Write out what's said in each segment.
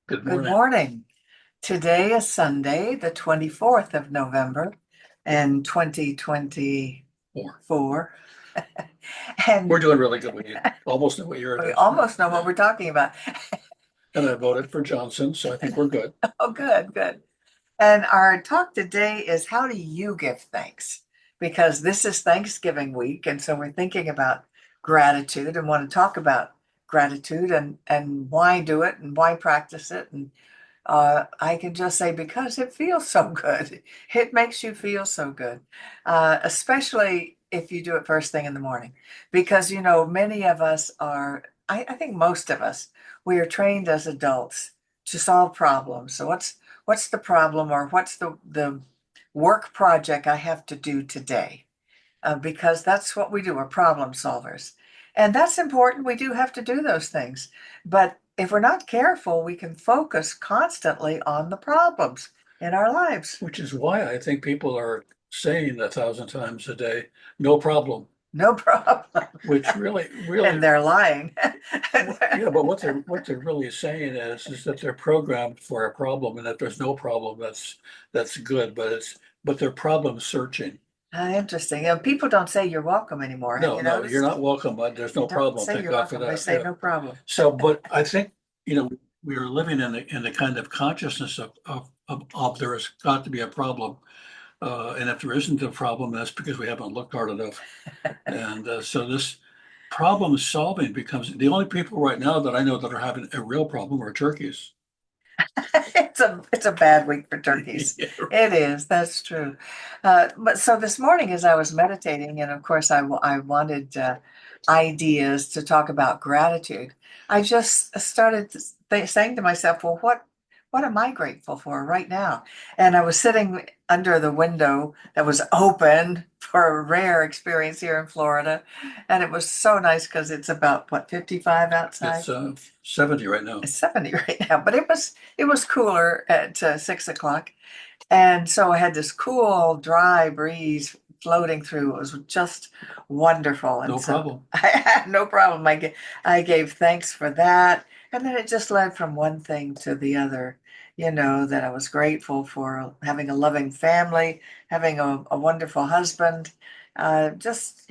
Good Good morning. morning. Today is Sunday, the 24th of November in 2024. Four. We're And doing really good. We almost know what year we it is. almost know what we're talking about. And I voted for Johnson, so I think we're good. Oh, good, good. And our talk today is how do you give thanks? Because this is Thanksgiving week, and so we're thinking about gratitude and want to talk about gratitude and why do it and why practice it. And I can just say because it feels so good. It makes you feel so good, especially if you do it first thing in the morning. Because, many of us are, I think most of us, we are trained as adults to solve problems. So what's the problem or what's the work project I have to do today? Because that's what we do. We're problem solvers. And that's important. We do have to do those things. But if we're not careful, we can focus constantly on the problems in our lives. Which is why I think people are saying 1,000 times a day, no problem, No problem. which really, And really, they're lying. yeah, but what they're really saying is that they're programmed for a problem, and if there's no problem, that's good, but they're problem searching. Interesting. People don't say you're welcome anymore. Have No, you no, you're noticed? not welcome, but there's They no don't problem. say Thank you're God for welcome. They that. say Yeah. no problem. So, but I think, we are living in the kind of consciousness of there has got to be a problem. And if there isn't a problem, that's because we haven't looked hard enough. And so this problem solving becomes the only people right now that I know that are having a real problem are turkeys. It's a bad week for turkeys. Yeah. It is. That's true. But so this morning, as I was meditating, and of course, I wanted ideas to talk about gratitude. I just started saying to myself, "Well, what am I grateful for right now?" And I was sitting under the window that was open for a rare experience here in Florida, and it was so nice because it's about what 55 outside. It's 70 right now. It's 70 right now, but it was cooler at 6 o'clock. And so I had this cool, dry breeze floating through. It was just wonderful. And No so problem. I had no problem. I gave thanks for that. And then it just led from one thing to the other, that I was grateful for having a loving family, having a wonderful husband. Just,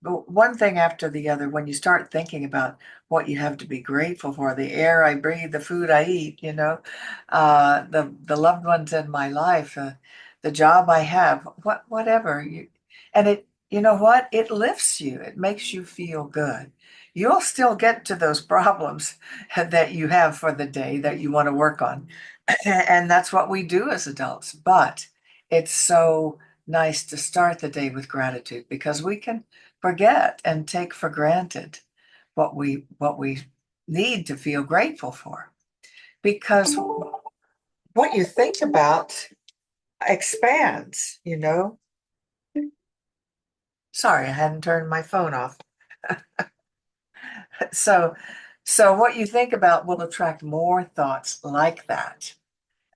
one thing after the other, when you start thinking about what you have to be grateful for, the air I breathe, the food I eat, the loved ones in my life, the job I have, whatever and you know what? It lifts you. It makes you feel good. You'll still get to those problems that you have for the day that you want to work on, and that's what we do as adults. But it's so nice to start the day with gratitude because we can forget and take for granted what we need to feel grateful for because what you think about expands. Sorry, I hadn't turned my phone off. So, so what you think about will attract more thoughts like that.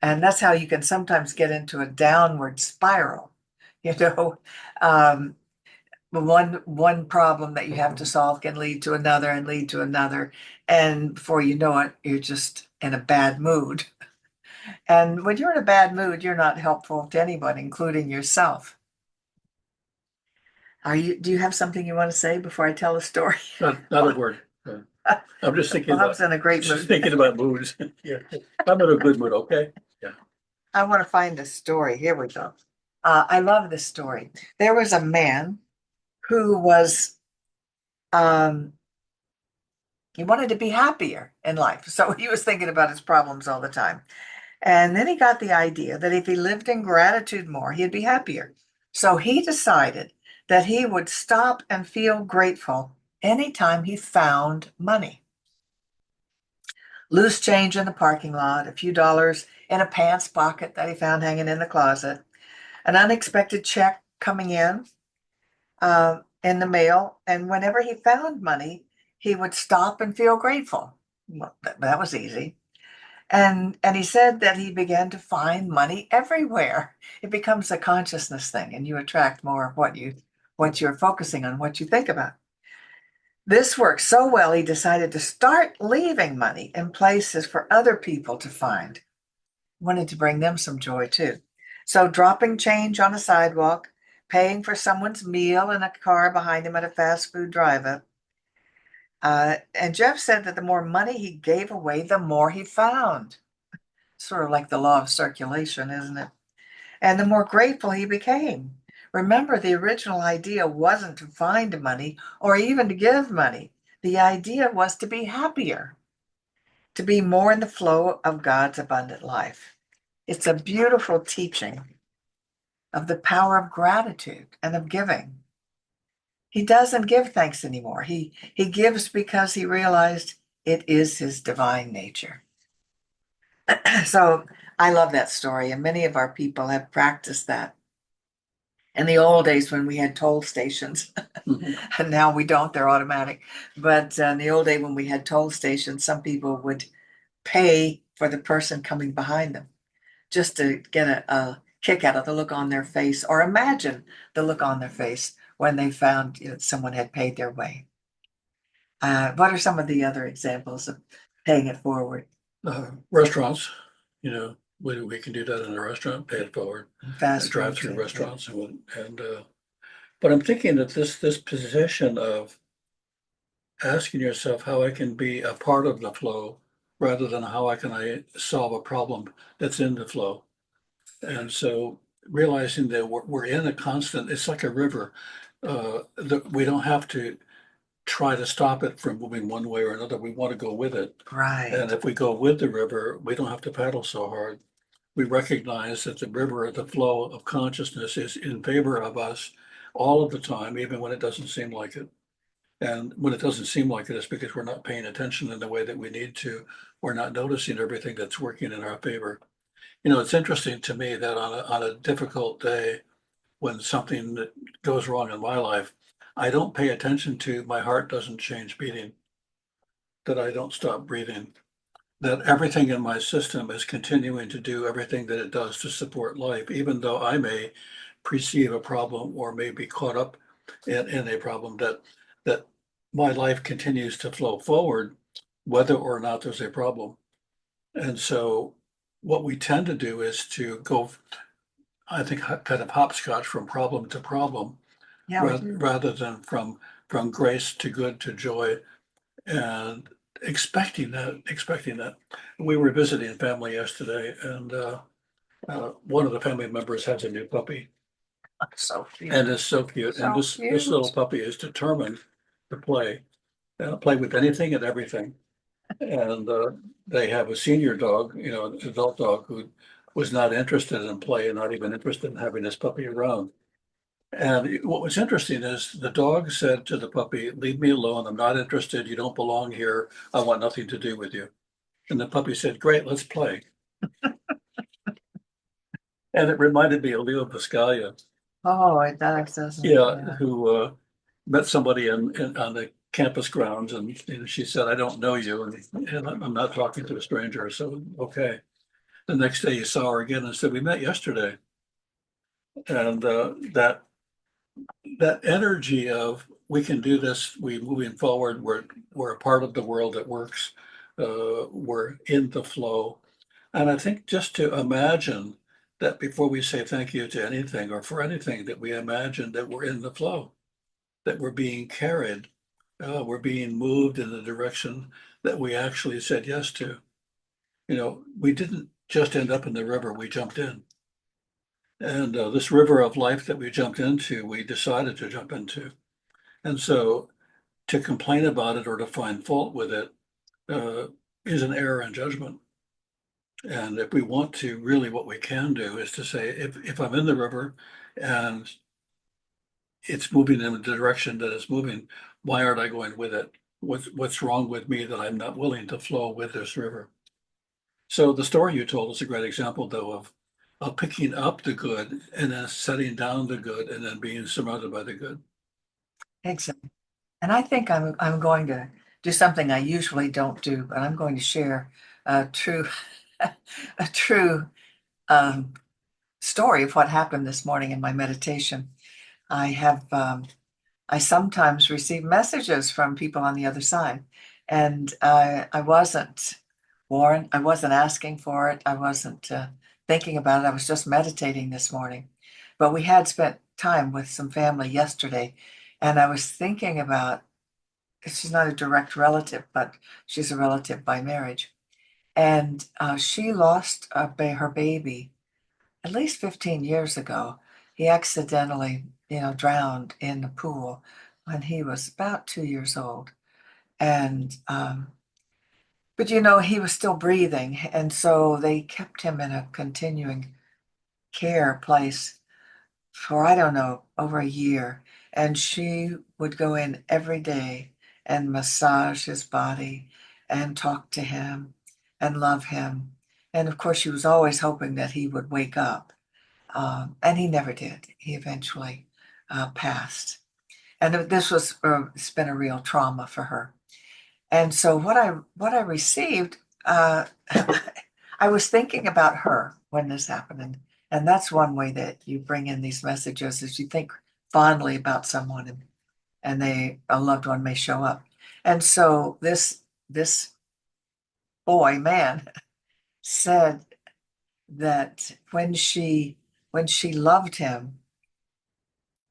And that's how you can sometimes get into a downward spiral. You know, um, one problem that you have to solve can lead to another and lead to another. And before you know it, you're just in a bad mood. And when you're in a bad mood, you're not helpful to anyone, including yourself. Do you have something you want to say before I tell a story? Not a word. I'm just thinking Bob's about in a great just mood. thinking about moods. Yeah. I'm in a good mood, okay? Yeah. I want to find a story. Here we go. I love this story. There was a man who um, he wanted to be happier in life. So he was thinking about his problems all the time. And then he got the idea that if he lived in gratitude more, he'd be happier. So he decided that he would stop and feel grateful anytime he found money. Loose change in the parking lot, a few dollars in a pants pocket that he found hanging in the closet, an unexpected check coming in the mail. And whenever he found money, he would stop and feel grateful. Well, that was easy. And he said that he began to find money everywhere. It becomes a consciousness thing, and you attract more of what you're focusing on, what you think about. This worked so well, he decided to start leaving money in places for other people to find. Wanted to bring them some joy too. So dropping change on a sidewalk, paying for someone's meal in a car behind him at a fast food drive-up. And Jeff said that the more money he gave away, the more he found. Sort of like the law of circulation, isn't it? And the more grateful he became. Remember, the original idea wasn't to find money or even to give money. The idea was to be happier, to be more in the flow of God's abundant life. It's a beautiful teaching of the power of gratitude and of giving. He doesn't give thanks anymore. He gives because he realized it is his divine nature. So I love that story, and many of our people have practiced that. In the old days when we had toll stations, Mhm. and now we don't, they're automatic. But in the old day when we had toll stations, some people would pay for the person coming behind them just to get a kick out of the look on their face, or imagine the look on their face when they found, someone had paid their way. What are some of the other examples of paying it forward? Restaurants, we can do that in a restaurant, pay it forward, Fast food drive-through too. Yeah. restaurants but I'm thinking that this position of asking yourself how I can be a part of the flow rather than how I solve a problem that's in the flow. And so realizing that we're in a constant, it's like a river, that we don't have to try to stop it from moving one way or another. We want to go with it. And Right. if we go with the river, we don't have to paddle so hard. We recognize that the river, the flow of consciousness is in favor of us all of the time, even when it doesn't seem like it. And when it doesn't seem like it, it's because we're not paying attention in the way that we need to. We're not noticing everything that's working in our favor. It's interesting to me that on a difficult day, when something that goes wrong in my life, I don't pay attention to my heart doesn't change beating, that I don't stop breathing, that everything in my system is continuing to do everything that it does to support life, even though I may perceive a problem or may be caught up in a problem, that my life continues to flow forward, whether or not there's a problem. And so what we tend to do is to go, I think, kind of hopscotch from problem to problem, Yeah, we rather, do. rather than from grace to good to joy, and expecting that. We were visiting family yesterday, and one of the family members has a new puppy, So cute. and it's so cute. And So this little cute. puppy is determined to play with anything and everything. And they have a senior dog, an adult dog who was not interested in play and not even interested in having this puppy around. And what was interesting is the dog said to the puppy, "Leave me alone. I'm not interested. You don't belong here. I want nothing to do with you." And the puppy said, "Great, let's play." And it reminded me of Leo Buscaglia, Oh, it does, doesn't it? yeah, Yeah. who met somebody on the campus grounds, and she said, "I don't know you, and I'm not talking to a stranger." So, okay. The next day, he saw her again and said, "We met yesterday." And that energy of we can do this, we moving forward, we're a part of the world that works, we're in the flow. And I think just to imagine that before we say thank you to anything or for anything, that we imagine that we're in the flow, that we're being carried, we're being moved in the direction that we actually said yes to. We didn't just end up in the river, we jumped in. And this river of life that we jumped into, we decided to jump into. And so to complain about it or to find fault with it uh, is an error in judgment. And if we want to, really what we can do is to say, if I'm in the river and it's moving in the direction that it's moving, why aren't I going with it? What's wrong with me that I'm not willing to flow with this river? So the story you told is a great example, though, of picking up the good and then setting down the good and then being surrounded by the good. Exactly. And I think I'm going to do something I usually don't do, but I'm going to share a true a true um, story of what happened this morning in my meditation. I have I sometimes receive messages from people on the other side, and I wasn't warned. I wasn't asking for it. I wasn't thinking about it. I was just meditating this morning. But we had spent time with some family yesterday, and I was thinking about, she's not a direct relative, but she's a relative by marriage. And she lost her baby at least 15 years ago. He accidentally, drowned in the pool when he was about 2 years old. And, but he was still breathing. And so they kept him in a continuing care place for, I don't know, over a year. And she would go in every day and massage his body and talk to him and love him. And of course, she was always hoping that he would wake up. And he never did. He eventually passed. And this was, it's been a real trauma for her. And so what I received, I was thinking about her when this happened. And that's one way that you bring in these messages is you think fondly about someone and a loved one may show up. And so this boy, man, said that when she loved him,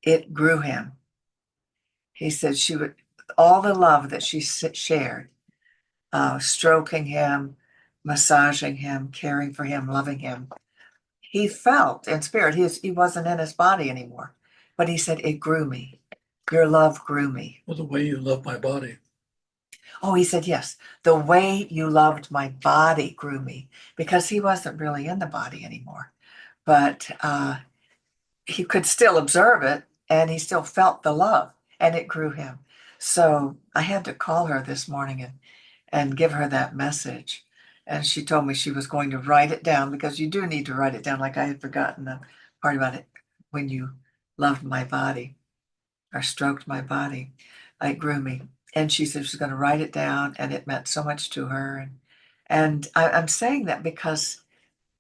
it grew him. He said she would, all the love that she shared, stroking him, massaging him, caring for him, loving him. He felt in spirit, he wasn't in his body anymore, but he said, it grew me. Your love grew me. Well, the way you love my body. Oh, he said, yes, the way you loved my body grew me because he wasn't really in the body anymore. But he could still observe it and he still felt the love and it grew him. So I had to call her this morning and give her that message. And she told me she was going to write it down because you do need to write it down, like I had forgotten the part about it. When you loved my body or stroked my body, it grew me. And she said she's going to write it down, and it meant so much to her. And I'm saying that because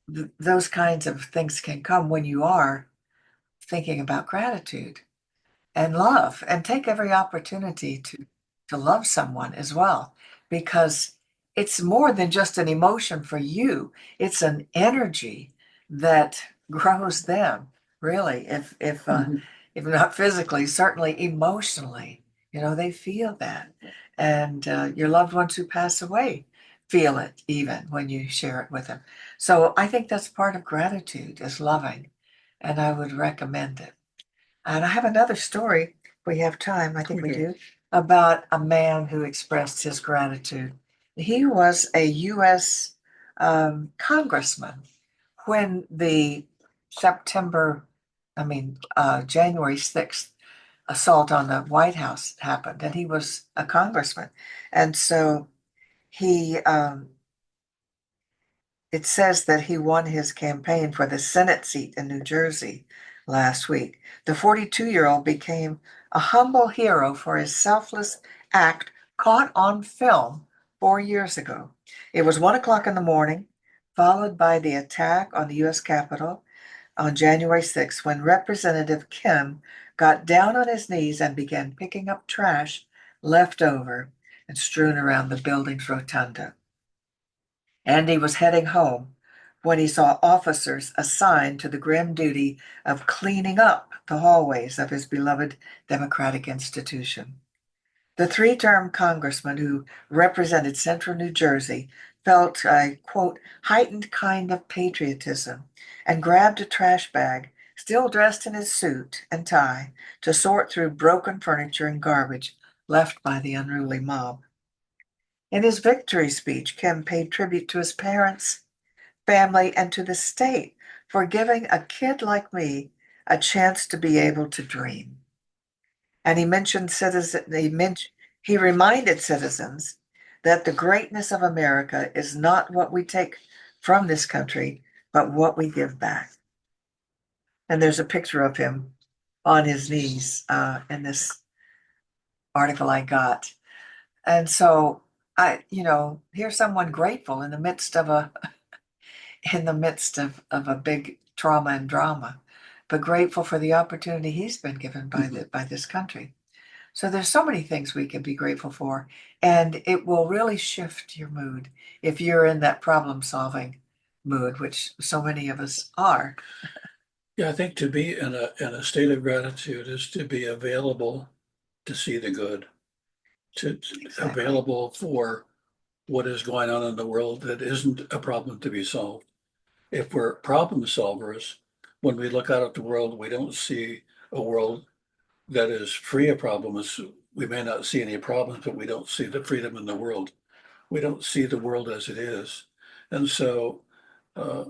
those kinds of things can come when you are thinking about gratitude and love, and take every opportunity to love someone as well, because it's more than just an emotion for you. It's an energy that grows them, really, Mhm. if not physically, certainly emotionally. They feel that. And your loved ones who pass away feel it even when you share it with them. So I think that's part of gratitude, is loving, and I would recommend it. And I have another story, if we have time, I think we We do. do, about a man who expressed his gratitude. He was a U.S. Congressman when the September, January 6th assault on the White House happened, and he was a congressman. And so he it says that he won his campaign for the Senate seat in New Jersey last week. The 42-year-old became a humble hero for his selfless act caught on film 4 years ago. It was 1 o'clock in the morning, followed by the attack on the U.S. Capitol on January 6th, when Representative Kim got down on his knees and began picking up trash left over and strewn around the building's rotunda. Andy was heading home when he saw officers assigned to the grim duty of cleaning up the hallways of his beloved Democratic institution. The three-term congressman who represented central New Jersey felt a, quote, heightened kind of patriotism and grabbed a trash bag, still dressed in his suit and tie, to sort through broken furniture and garbage left by the unruly mob. In his victory speech, Kim paid tribute to his parents, family, and to the state for giving a kid like me a chance to be able to dream. And he reminded citizens that the greatness of America is not what we take from this country, but what we give back. And there's a picture of him on his knees in this article I got. And so here's someone grateful in the midst of a big trauma and drama, but grateful for the opportunity he's been given by Mhm. by this country. So there's so many things we can be grateful for, and it will really shift your mood if you're in that problem solving mood, which so many of us are. Yeah, I think to be in a state of gratitude is to be available to see the good, Exactly. available for what is going on in the world that isn't a problem to be solved. If we're problem solvers, when we look out at the world, we don't see a world that is free of problems. We may not see any problems, but we don't see the freedom in the world. We don't see the world as it is. And so uh,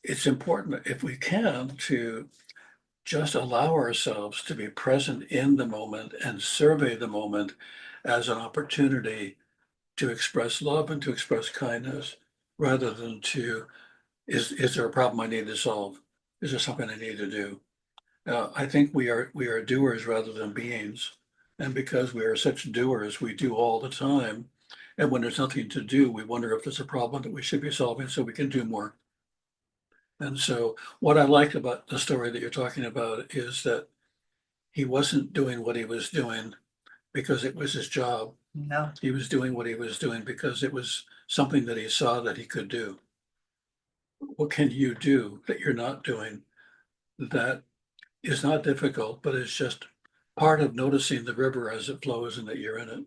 it's important, if we can, to just allow ourselves to be present in the moment and survey the moment as an opportunity to express love and to express kindness rather than to, is there a problem I need to solve? Is there something I need to do? I think we are doers rather than beings. And because we are such doers, we do all the time. And when there's nothing to do, we wonder if there's a problem that we should be solving so we can do more. And so what I liked about the story that you're talking about is that he wasn't doing what he was doing because it was his job. No. He was doing what he was doing because it was something that he saw that he could do. What can you do that you're not doing that is not difficult, but it's just part of noticing the river as it flows and that you're in it,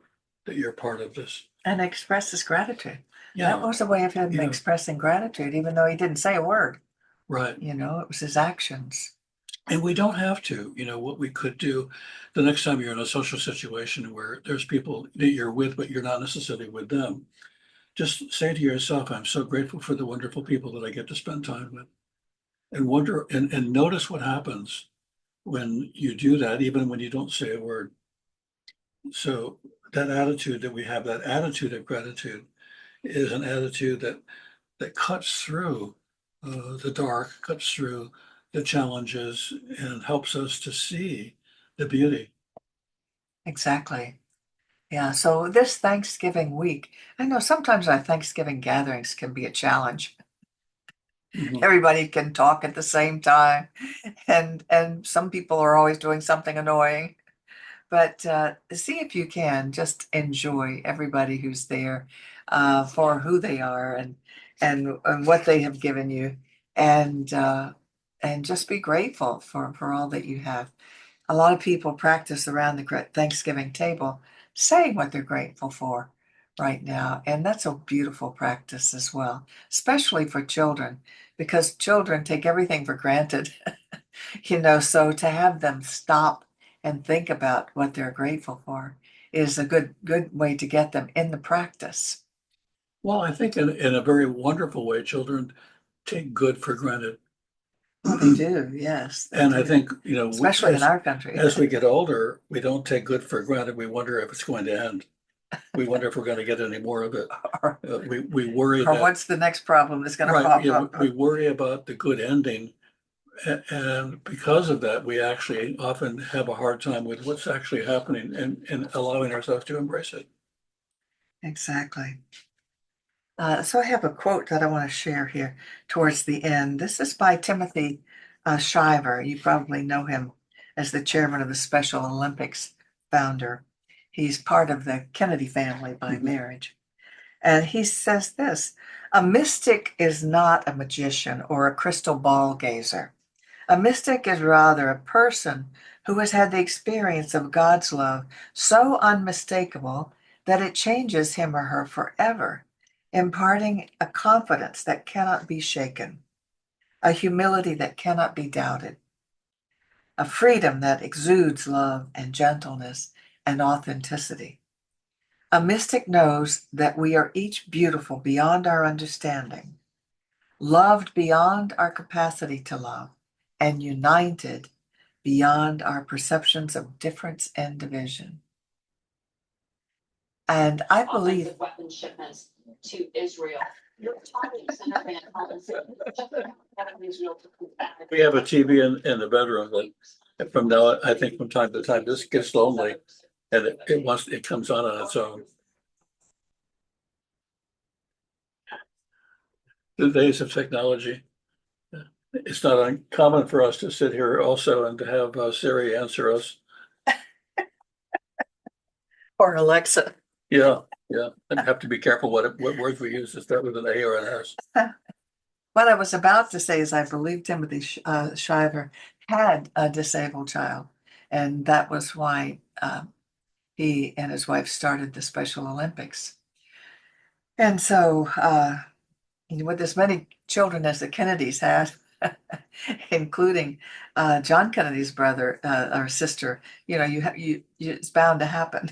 that you're part of this. And expresses gratitude. That Yeah, was a way of him yeah, expressing gratitude, even though he didn't say a word. right. It was his actions. And we don't have to, what we could do the next time you're in a social situation where there's people that you're with, but you're not necessarily with them. Just say to yourself, I'm so grateful for the wonderful people that I get to spend time with. And wonder and notice what happens when you do that, even when you don't say a word. So that attitude that we have, that attitude of gratitude, is an attitude that cuts through the dark, cuts through the challenges, and helps us to see the beauty. Exactly. Yeah. So this Thanksgiving week, I know sometimes our Thanksgiving gatherings can be a challenge. Mhm. Everybody can talk at the same time, and some people are always doing something annoying. But see if you can just enjoy everybody who's there for who they are and what they have given you, and uh, and just be grateful for all that you have. A lot of people practice around the Thanksgiving table saying what they're grateful for right now. And that's a beautiful practice as well, especially for children, because children take everything for granted. So to have them stop and think about what they're grateful for is a good way to get them in the practice. Well, I think in a very wonderful way, children take good for granted. Oh, they do. Yes, they And I do. think, Especially in our country. as we get older, we don't take good for granted. We wonder if it's going to end. We wonder if we're going to get any more of it. or, We worry or that, what's the next problem that's going to right, pop we up? worry about the good ending. And because of that, we actually often have a hard time with what's actually happening and allowing ourselves to embrace it. Exactly. So I have a quote that I want to share here towards the end. This is by Timothy Shiver. You probably know him as the chairman of the Special Olympics founder. He's part of the Kennedy family by Mhm. marriage. And he says this: a mystic is not a magician or a crystal ball gazer. A mystic is rather a person who has had the experience of God's love so unmistakable that it changes him or her forever, imparting a confidence that cannot be shaken, a humility that cannot be doubted, a freedom that exudes love and gentleness and authenticity. A mystic knows that we are each beautiful beyond our understanding, loved beyond our capacity to love, and united beyond our perceptions of difference and division. And I believe weapon shipments to Israel. You're talking Senator Van Hollen said, Israel to pull back. We have a TV in the bedroom that from now, I think from time to time, this gets lonely and it comes on its own. The days of technology. It's not uncommon for us to sit here also and to have Siri answer us. Or Alexa. Yeah, yeah. And have to be careful what words we use to start with an A or an S. What I was about to say is I believe Timothy Shriver had a disabled child, and that was why he and his wife started the Special Olympics. And so, with as many children as the Kennedys had, including John Kennedy's brother or sister, it's bound to happen.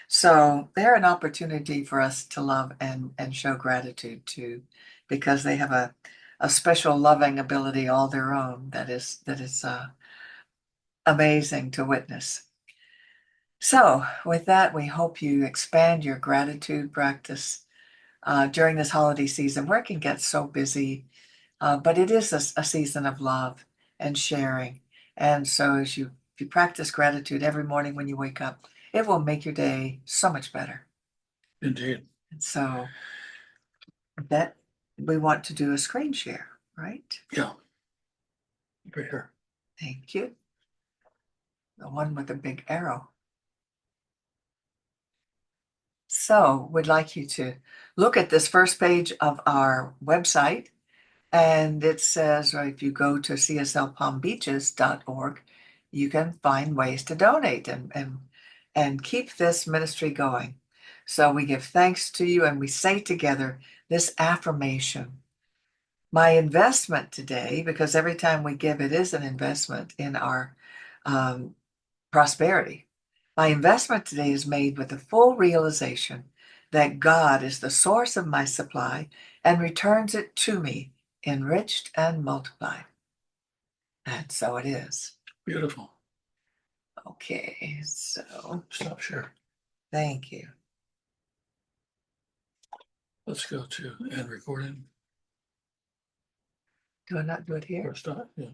So they're an opportunity for us to love and show gratitude to, because they have a special loving ability all their own that is amazing to witness. So with that, we hope you expand your gratitude practice during this holiday season where it can get so busy, but it is a season of love and sharing. And so if you practice gratitude every morning when you wake up, it will make your day so much better. Indeed. And so that we want to do a screen share, right? Yeah. Right here. Thank you. The one with the big arrow. So we'd like you to look at this first page of our website. And it says, or if you go to cslpalmbeaches.org, you can find ways to donate and keep this ministry going. So we give thanks to you and we say together this affirmation. My investment today, because every time we give, it is an investment in our prosperity. My investment today is made with the full realization that God is the source of my supply and returns it to me enriched and multiplied. And so it is. Beautiful. Okay, so Stop share. thank you. Let's go to end recording Do I not do it here? or stop. Yeah.